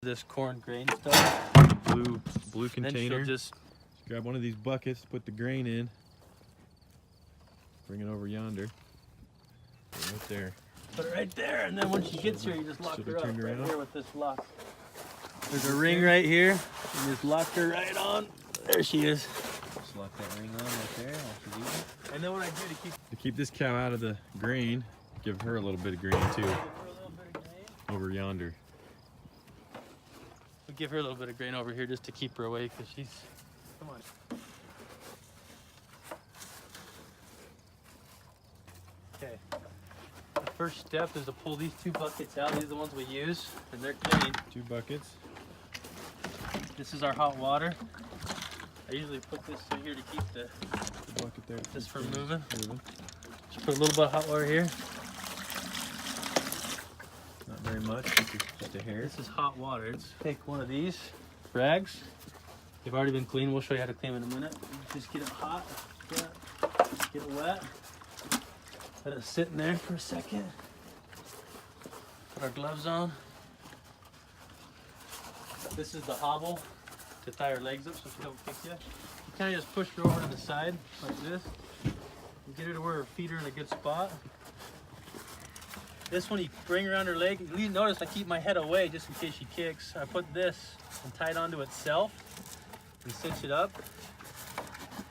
This corn grain stuff. Blue container. Then just grab one of these buckets, put the grain in, bring it over yonder. Right there. Put it right there, and then when she gets here, you just lock her up right here with this lock. There's a ring there. right here, and just lock her right on. There she is. Just lock that ring on right there after you. And then what I do To keep this cow out of the grain, give her a little bit of grain too. give her a little bit of grain. Over yonder. We give her a little bit of grain over here just to keep her away, because she's, come on. Okay. The first step is to pull these 2 buckets out. These are the ones we use, and they're clean. 2 buckets. This is our hot water. I usually put this in here to keep the Bucket there. this from moving. Just put a little bit of hot water here. Not very much, just a hair. This is hot water. Let's take one of these rags. They've already been cleaned. We'll show you how to clean them in a minute. Just get it hot, get it wet. Let it sit in there for a second. Put our gloves on. This is the hobble to tie her legs up so she don't kick you. You kind of just push her over to the side like this. And get her to where her feet are in a good spot. This one you bring around her leg. You notice I keep my head away just in case she kicks. I put this and tie it onto itself and cinch it up.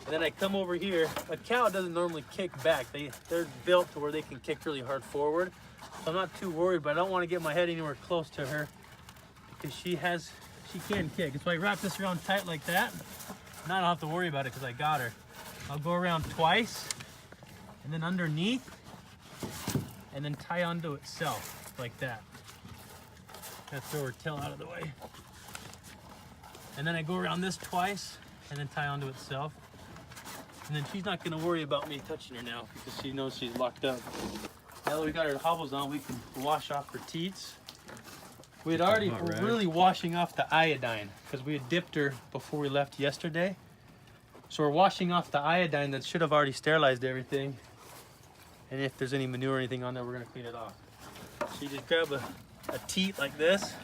And then I come over here. A cow doesn't normally kick back. They're built to where they can kick really hard forward. So I'm not too worried, but I don't want to get my head anywhere close to her because she can kick. So I wrap this around tight like that. Now I don't have to worry about it because I got her. I'll go around twice and then underneath and then tie onto itself like that. Gotta throw her tail out of the way. And then I go around this twice and then tie onto itself. And then she's not gonna worry about me touching her now because she knows she's locked up. Now that we got her hobbles on, we can wash off her teats. We're really washing off the iodine because we had dipped her before we left yesterday. So we're washing off the iodine that should have already sterilized everything. And if there's any manure or anything on there, we're gonna clean it off. So you just grab a teat like this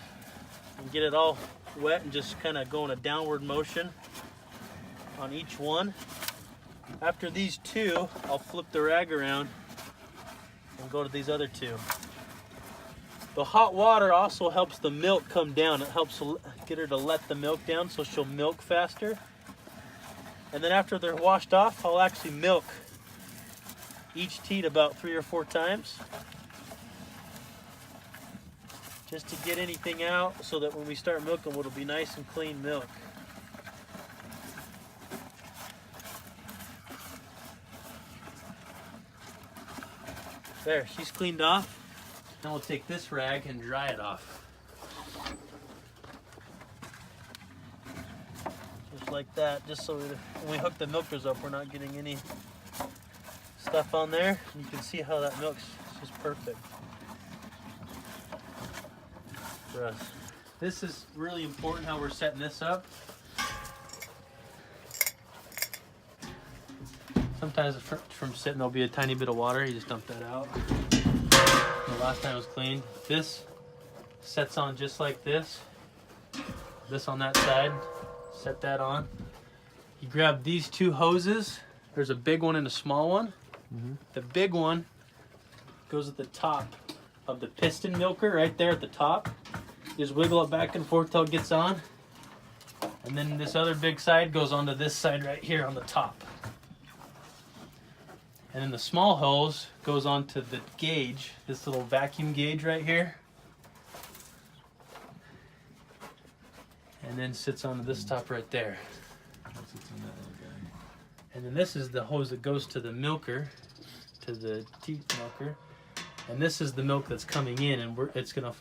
and get it all wet and just kind of go in a downward motion on each one. After these 2, I'll flip the rag around and go to these other 2. The hot water also helps the milk come down. It helps get her to let the milk down so she'll milk faster. And then after they're washed off, I'll actually milk each teat about 3 or 4 times. Just to get anything out so that when we start milking, it'll be nice and clean milk. There, she's cleaned off. Now we'll take this rag and dry it off. Just like that, just so when we hook the milkers up, we're not getting any stuff on there. You can see how that milk's just perfect for us. This is really important how we're setting this up. Sometimes from sitting there'll be a tiny bit of water. You just dump that out. The last time it was clean. This sets on just like this. This on that side. Set that on. You grab these 2 hoses. There's a big one and a small one. The big one goes at the top of the piston milker right there at the top. You just wiggle it back and forth till it gets on. And then this other big side goes onto this side right here on the top. And then the small hose goes onto the gauge, this little vacuum gauge right here. And then sits onto this top right there. And then this is the hose that goes to the milker, to the teat milker. And this is the milk that's coming in, and it's gonna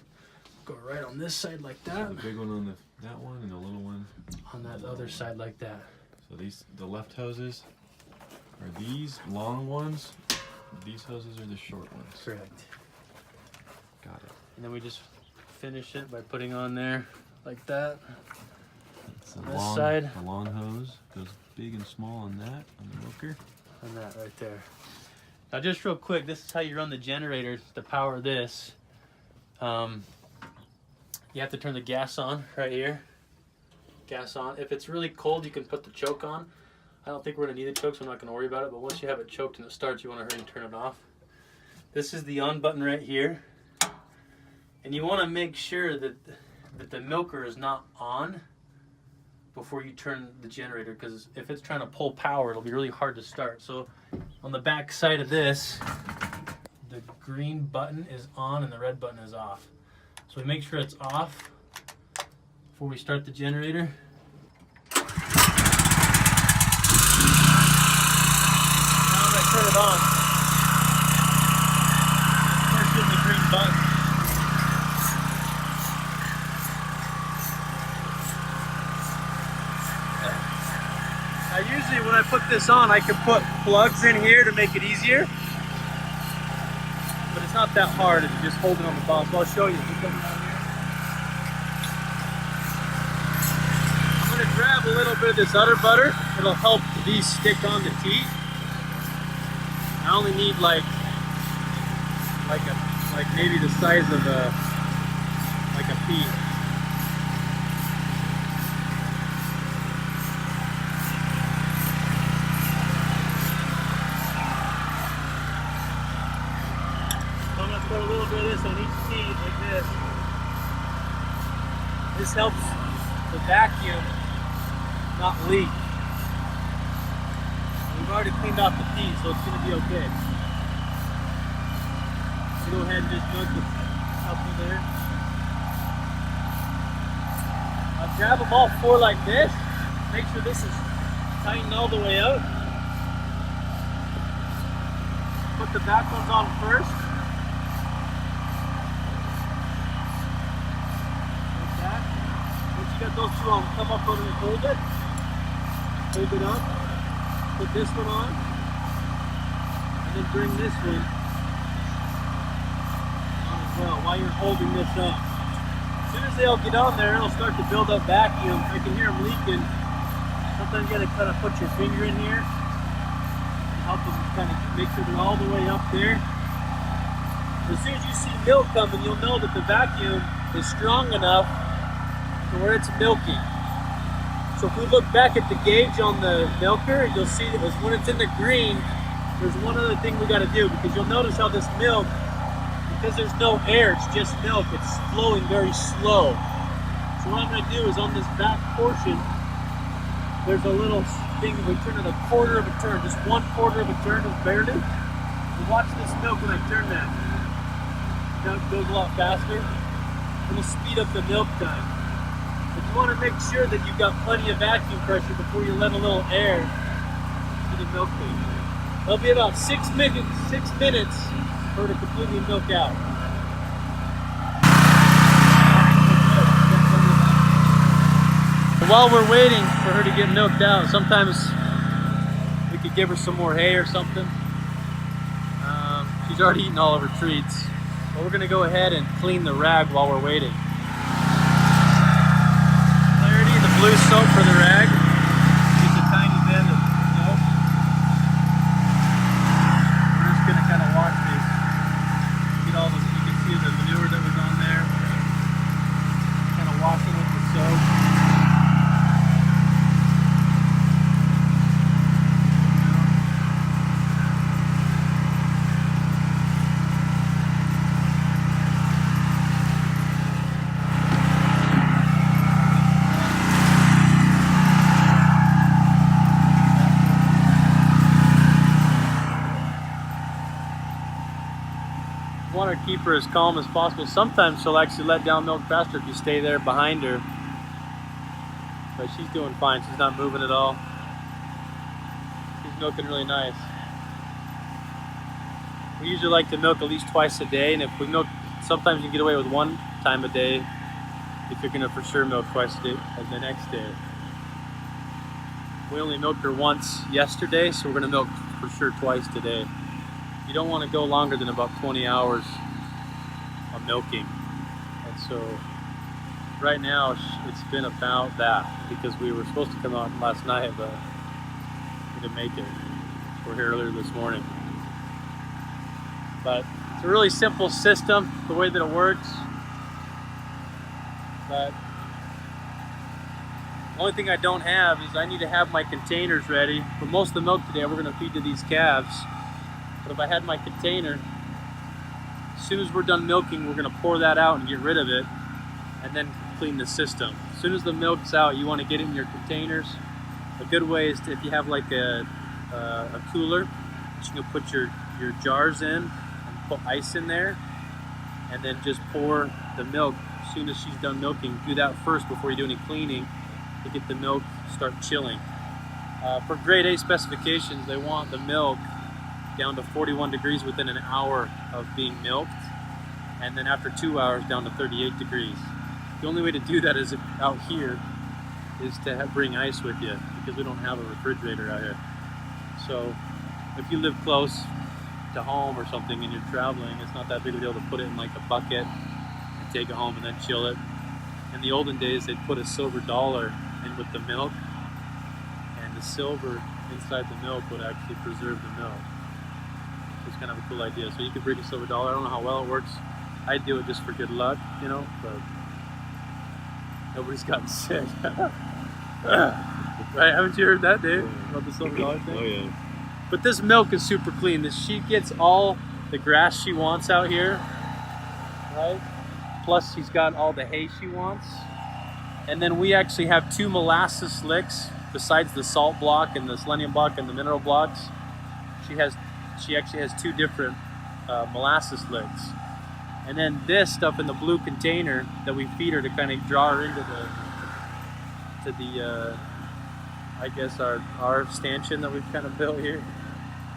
go right on this side like that. So the big one on that one and the little one on that other side like that. So the left hoses are these long ones. These hoses are the short ones. Correct. Got it. And then we just finish it by putting on there like that. So this side. The long hose goes big and small on that, on the milker. And that right there. Now just real quick, this is how you run the generator to power this. you have to turn the gas on right here. Gas on. If it's really cold, you can put the choke on. I don't think we're going to need the choke, so I'm not going to worry about it. But once you have it choked and it starts, you want to hurry and turn it off. This is the on button right here. And you want to make sure that the milker is not on before you turn the generator, because if it's trying to pull power, it'll be really hard to start. So on the back side of this, the green button is on and the red button is off. So we make sure it's off before we start the generator. Now I'm going to turn it on. First hit the green button. Now usually when I put this on, I can put plugs in here to make it easier. But it's not that hard if you just hold it on the bottom. So I'll show you. I'm going to grab a little bit of this udder butter. It'll help these stick on the teeth. I only need like maybe the size of a pea. Put a little bit of this on each teeth like this. This helps the vacuum not leak. We've already cleaned off the teeth, so it's going to be okay. So go ahead and just milk the up in there. I'll grab them all four like this. Make sure this is tightened all the way out. Put the back ones on first. Got those two on, come up on and hold it up, put this one on, and then bring this one on as well while you're holding this up. As soon as they all get on there, it'll start to build up vacuum. I can hear them leaking. Sometimes you gotta kind of put your finger in here and help them kind of make sure they're all the way up there. As soon as you see milk coming, you'll know that the vacuum is strong enough where it's milking. So if we look back at the gauge on the milker, you'll see that when it's in the green, there's one other thing we got to do, because you'll notice how this milk, because there's no air, it's just milk, it's flowing very slow. So what I'm going to do is on this back portion, there's a little thing that we turn it a quarter of a turn, just 1/4 of a turn is barely. And watch this milk when I turn that. Now it goes a lot faster. It'll speed up the milk time. But you want to make sure that you've got plenty of vacuum pressure before you let a little air to the milk page. It'll be about 6 minutes for it to completely milk out. While we're waiting for her to get milked out, sometimes we could give her some more hay or something. She's already eaten all of her treats. But we're going to go ahead and clean the rag while we're waiting. Blue soap for the rag. Just a tiny bit of soap. We're just going to kind of wash these. Get all this, you can see the manure that was on there. Kind of wash it with the soap. Want to keep her as calm as possible. Sometimes she'll actually let down milk faster if you stay there behind her. But she's doing fine. She's not moving at all. She's milking really nice. We usually like to milk at least twice a day, and if we milk, sometimes you can get away with one time a day if you're going to for sure milk twice a day and the next day. We only milked her once yesterday, so we're going to milk for sure twice today. You don't want to go longer than about 20 hours of milking. And so right now it's been about that, because we were supposed to come out last night, but we didn't make it. We're here earlier this morning. But it's a really simple system, the way that it works. But the only thing I don't have is I need to have my containers ready. For most of the milk today, we're gonna feed to these calves. But if I had my container, as soon as we're done milking, we're gonna pour that out and get rid of it, and then clean the system. As soon as the milk's out, you wanna get it in your containers. A good way is to, if you have like a cooler, you can put your jars in and put ice in there, and then just pour the milk as soon as she's done milking. Do that first before you do any cleaning to get the milk start chilling. For grade A specifications, they want the milk down to 41 degrees within an hour of being milked, and then after 2 hours down to 38 degrees. The only way to do that is out here is to bring ice with you, because we don't have a refrigerator out here. So if you live close to home or something and you're traveling, it's not that big of a deal to put it in like a bucket and take it home and then chill it. In the olden days, they'd put a silver dollar in with the milk, and the silver inside the milk would actually preserve the milk. It's kind of a cool idea. So you could bring a silver dollar. I don't know how well it works. I do it just for good luck, you know, but nobody's gotten sick. Right? Haven't you heard that, Dave? About the silver dollar thing? Oh yeah. But this milk is super clean. She gets all the grass she wants out here, right? Plus she's got all the hay she wants. And then we actually have 2 molasses slicks besides the salt block and the selenium block and the mineral blocks. She actually has 2 different molasses slicks. And then this stuff in the blue container that we feed her to kind of draw her into the I guess our stanchion that we've kind of built here.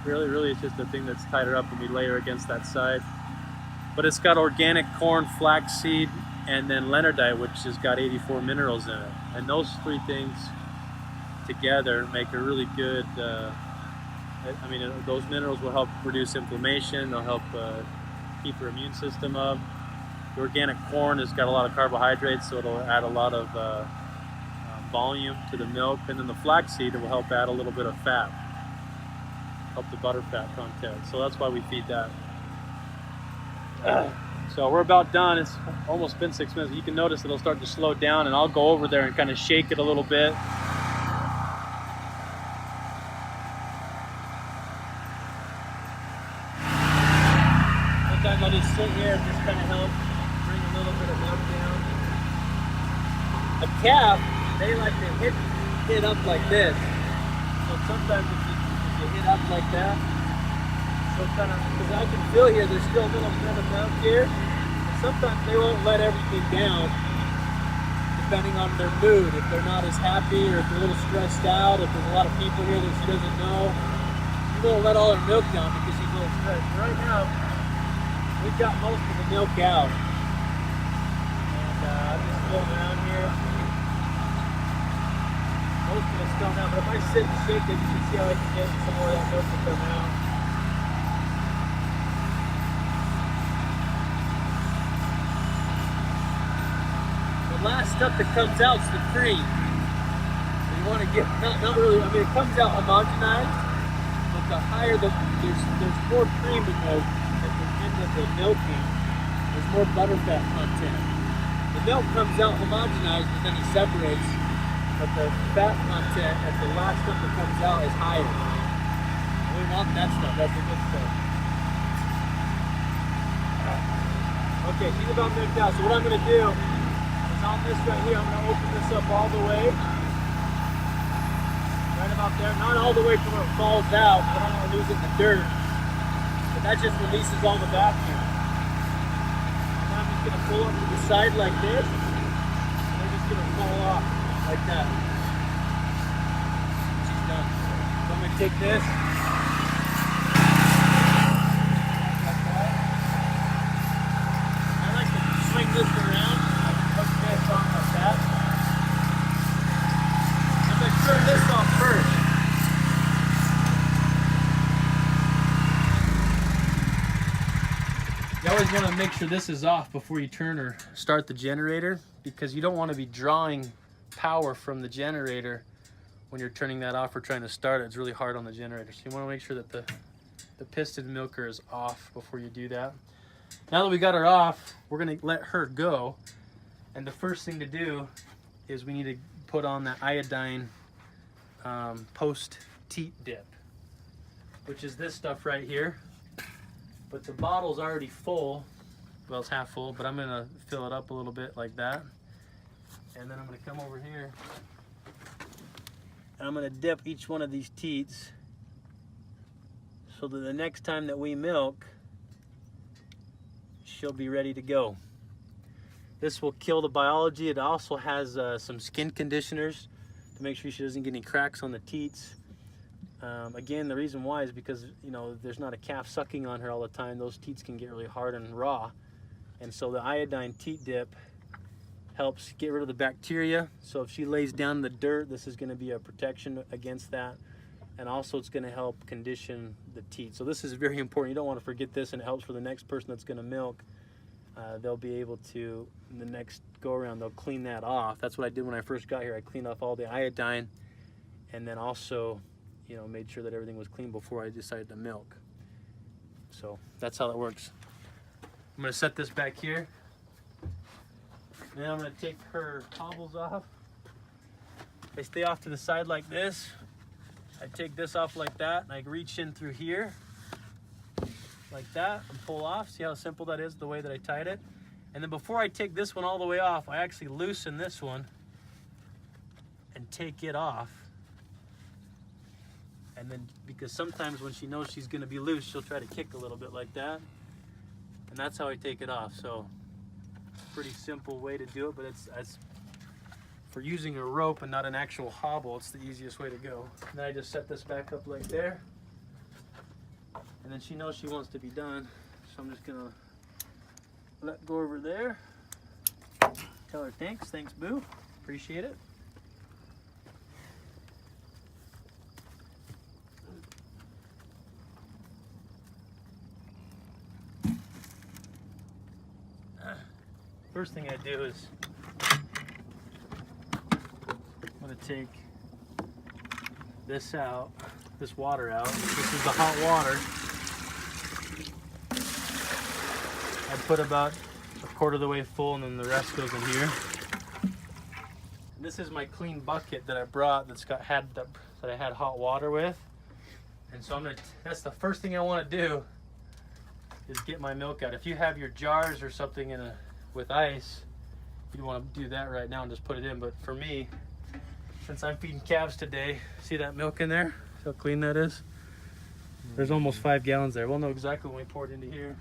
Really it's just a thing that's tied her up, and we lay her against that side. But it's got organic corn, flaxseed, and then Leonardite, which has got 84 minerals in it. And those 3 things together make a really good, I mean, those minerals will help reduce inflammation, they'll help keep her immune system up. The organic corn has got a lot of carbohydrates, so it'll add a lot of volume to the milk. And then the flaxseed will help add a little bit of fat, help the butter fat content. So that's why we feed that. So we're about done. It's almost been 6 minutes. You can notice it'll start to slow down, and I'll go over there and kind of shake it a little bit. Sometimes I'll just sit here and just kind of help bring a little bit of milk down. A calf, they like to hit up like this. So sometimes if you hit up like that, so kind of, because I can feel here there's still a little bit of milk here. And sometimes they won't let everything down, depending on their mood. If they're not as happy, or if they're a little stressed out, if there's a lot of people here that she doesn't know, she won't let all her milk down because she's a little stressed. Right now, we've got most of the milk out. And I'm just going around here. Most of it's coming out, but if I sit and shake it, you can see how I can get some more of that milk to come out. The last stuff that comes out is the cream. So you want to get, not really, I mean, it comes out homogenized, but the higher there's more cream in the end of the milking, there's more butter fat content. The milk comes out homogenized, but then it separates. But the fat content at the last stuff that comes out is higher. We want that stuff, that's the good stuff. Okay, she's about milked out. So what I'm going to do is on this right here, I'm going to open this up all the way. Right about there. Not all the way to where it falls out, but I don't want to lose it in the dirt. But that just releases all the vacuum. And then I'm just going to pull up to the side like this, and they're just going to fall off. Like that. She's done. So I'm going to take this. I like to swing this around. I can hook this on like that. I'm going to turn this off first. You always want to make sure this is off before you turn or start the generator, because you don't want to be drawing power from the generator when you're turning that off or trying to start it. It's really hard on the generator, so you want to make sure that the piston milker is off before you do that. Now that we got her off, we're going to let her go, And the first thing to do is we need to put on that iodine post teat dip, which is this stuff right here. But the bottle's already full. Well, it's half full, but I'm gonna fill it up a little bit like that. And then I'm gonna come over here and I'm gonna dip each one of these teats so that the next time that we milk, she'll be ready to go. This will kill the biology. It also has some skin conditioners to make sure she doesn't get any cracks on the teats. Again, the reason why is because, you know, there's not a calf sucking on her all the time. Those teats can get really hard and raw. And so the iodine teat dip helps get rid of the bacteria. So if she lays down in the dirt, this is going to be a protection against that. And also it's going to help condition the teat. So this is very important. You don't want to forget this, and it helps for the next person that's going to milk. They'll be able to, in the next go around, they'll clean that off. That's what I did when I first got here. I cleaned off all the iodine, and then also, you know, made sure that everything was clean before I decided to milk. So that's how that works. I'm gonna set this back here. Then I'm gonna take her hobbles off. They stay off to the side like this. I take this off like that, and I reach in through here like that and pull off. See how simple that is, the way that I tied it? And then before I take this one all the way off, I actually loosen this one and take it off. And then, because sometimes when she knows she's gonna be loose, she'll try to kick a little bit like that. And that's how I take it off. So, pretty simple way to do it, but it's for using a rope and not an actual hobble, it's the easiest way to go. And then I just set this back up like there. And then she knows she wants to be done. So I'm just gonna let go over there. Tell her thanks, boo, appreciate it. First thing I do is I'm gonna take this out, this water out. This is the hot water. I put about a quarter of the way full, and then the rest goes in here. And this is my clean bucket that I brought that I had hot water with. And so that's the first thing I want to do is get my milk out. If you have your jars or something with ice, you want to do that right now and just put it in. But for me, since I'm feeding calves today, see that milk in there? See how clean that is? There's almost 5 gallons there. We'll know exactly when we pour it into here.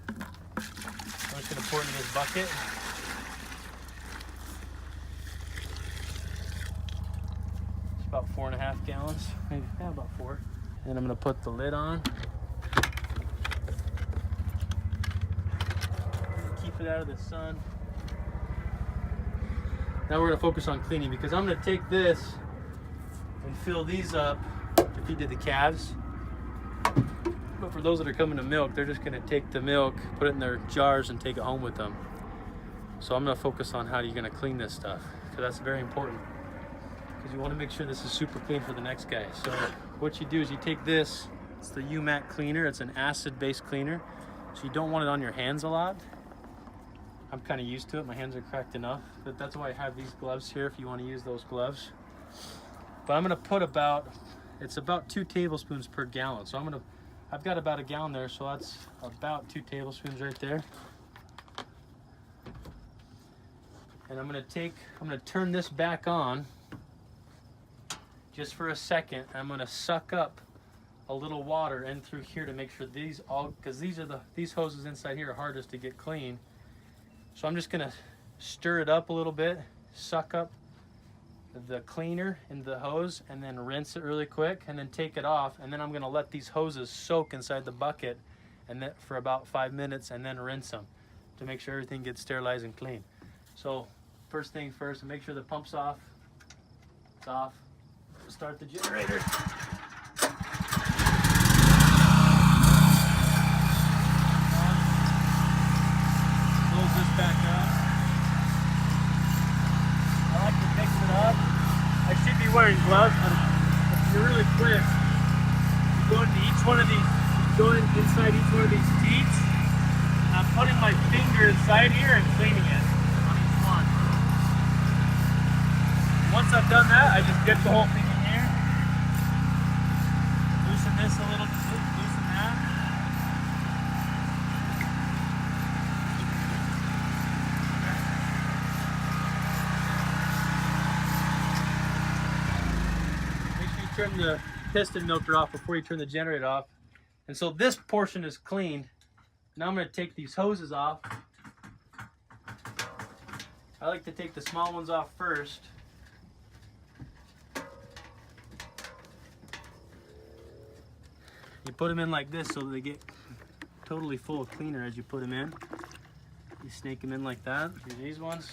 I'm just gonna pour it in this bucket. It's about 4.5 gallons, maybe, yeah, about 4. And I'm gonna put the lid on. Keep it out of the sun. Now we're gonna focus on cleaning, because I'm gonna take this and fill these up to feed to the calves. But for those that are coming to milk, they're just gonna take the milk, put it in their jars, and take it home with them. So I'm gonna focus on how you're gonna clean this stuff, because that's very important. Because you wanna make sure this is super clean for the next guy. So what you do is you take this, it's the UMAC cleaner, it's an acid-based cleaner. So you don't want it on your hands a lot. I'm kind of used to it, my hands are cracked enough, but that's why I have these gloves here if you want to use those gloves. But I'm gonna put it's about 2 tablespoons per gallon. So I've got about a gallon there, so that's about 2 tablespoons right there. And I'm gonna turn this back on just for a second. I'm gonna suck up a little water in through here to make sure because these hoses inside here are hardest to get clean. So I'm just gonna stir it up a little bit, suck up the cleaner into the hose, and then rinse it really quick, and then take it off. And then I'm gonna let these hoses soak inside the bucket for about 5 minutes, and then rinse them to make sure everything gets sterilized and clean. So first thing first, make sure the pump's off. It's off. Start the generator. Close this back up. I like to mix it up. I should be wearing gloves, but if you're really quick, you go into each one of these, inside each one of these teats. I'm putting my finger inside here and cleaning it. once I've done that, I just dip the whole thing in here. Loosen this a little, loosen that. Make sure you turn the piston filter off before you turn the generator off. And so this portion is cleaned. Now I'm going to take these hoses off. I like to take the small ones off first. You put them in like this so that they get totally full of cleaner as you put them in. You snake them in like that. Here's these ones.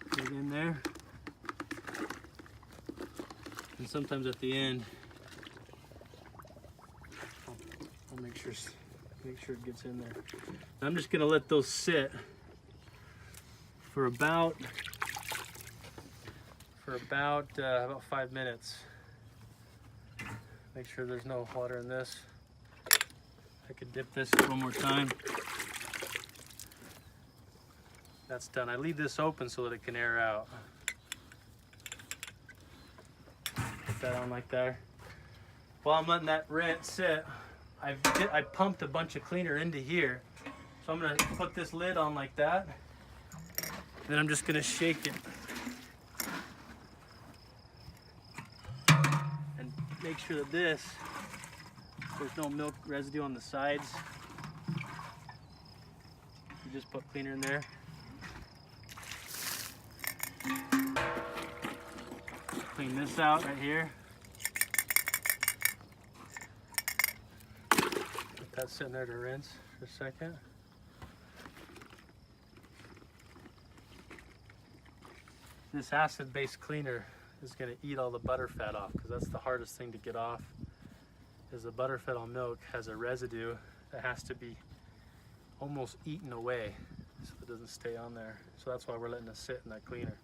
Put it in there. And sometimes at the end, I'll make sure it gets in there. I'm just gonna let those sit for about 5 minutes. Make sure there's no water in this. I could dip this one more time. That's done. I leave this open so that it can air out. Put that on like that. While I'm letting that rinse sit, I pumped a bunch of cleaner into here. So I'm gonna put this lid on like that. And then I'm just gonna shake it. And make sure that there's no milk residue on the sides. You just put cleaner in there. Clean this out right here. Let that sit in there to rinse for a second. This acid-based cleaner is going to eat all the butter fat off, because that's the hardest thing to get off. Is the butter fat on milk has a residue that has to be almost eaten away so it doesn't stay on there. So that's why we're letting it sit in that cleaner.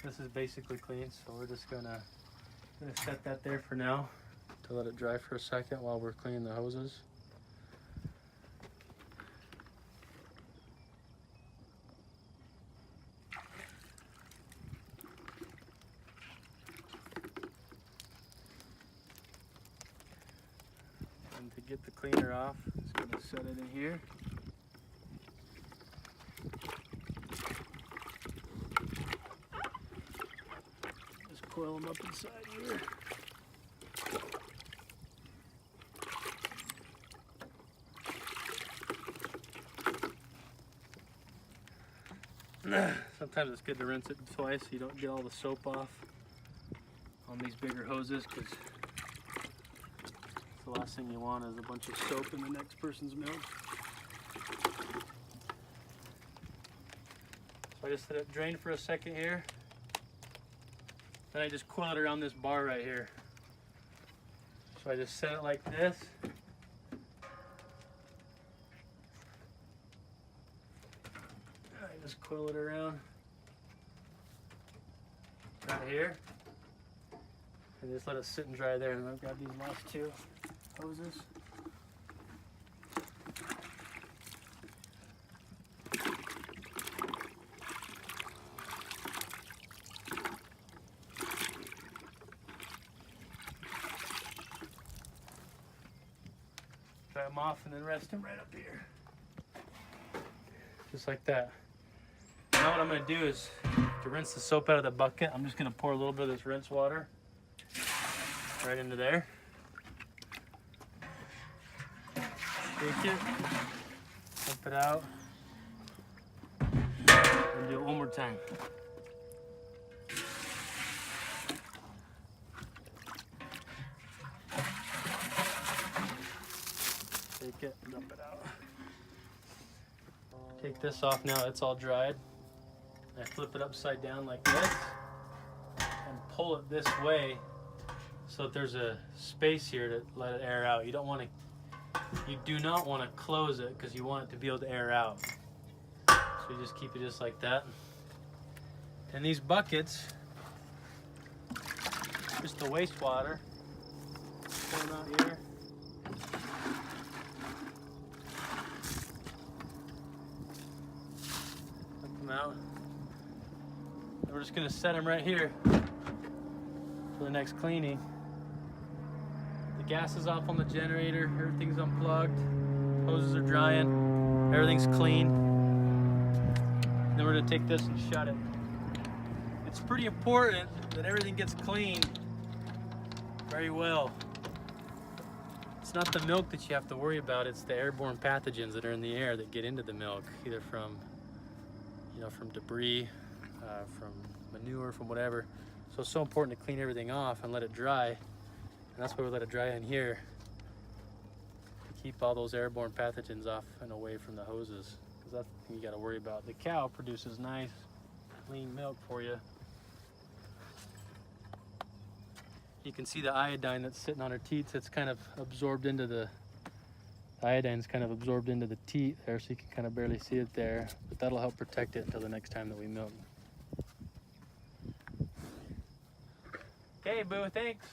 This is basically clean, so we're just gonna set that there for now to let it dry for a second while we're cleaning the hoses. And to get the cleaner off, just gonna set it in here. Coil them up inside here. Sometimes it's good to rinse it twice so you don't get all the soap off on these bigger hoses, because the last thing you want is a bunch of soap in the next person's milk. So I just let it drain for a second here. Then I just coil it around this bar right here. So I just set it like this. I just coil it around right here. And just let it sit and dry there. And I've got these last two hoses. Dry them off and then rest them right up here. Just like that. Now what I'm going to do is, to rinse the soap out of the bucket, I'm just going to pour a little bit of this rinse water right into there. Shake it. Dump it out. And do it one more time. Take it, dump it out. Take this off now, it's all dried. I flip it upside down like this and pull it this way so that there's a space here to let it air out. You do not want to close it because you want it to be able to air out. So you just keep it just like that. And these buckets, just the wastewater, pour them out here. Let them out. And we're just gonna set them right here for the next cleaning. The gas is off on the generator, everything's unplugged, hoses are drying, everything's clean. Then we're gonna take this and shut it. It's pretty important that everything gets cleaned very well. It's not the milk that you have to worry about, it's the airborne pathogens that are in the air that get into the milk, either from, you know, from debris, from manure, from whatever. So it's so important to clean everything off and let it dry. And that's why we let it dry in here, to keep all those airborne pathogens off and away from the hoses. Because that's the thing you got to worry about. The cow produces nice, clean milk for you. You can see the iodine that's sitting on her teats. It's kind of absorbed into the iodine's kind of absorbed into the teat there, so you can kind of barely see it there. But that'll help protect it until the next time that we milk. Okay, boo, thanks.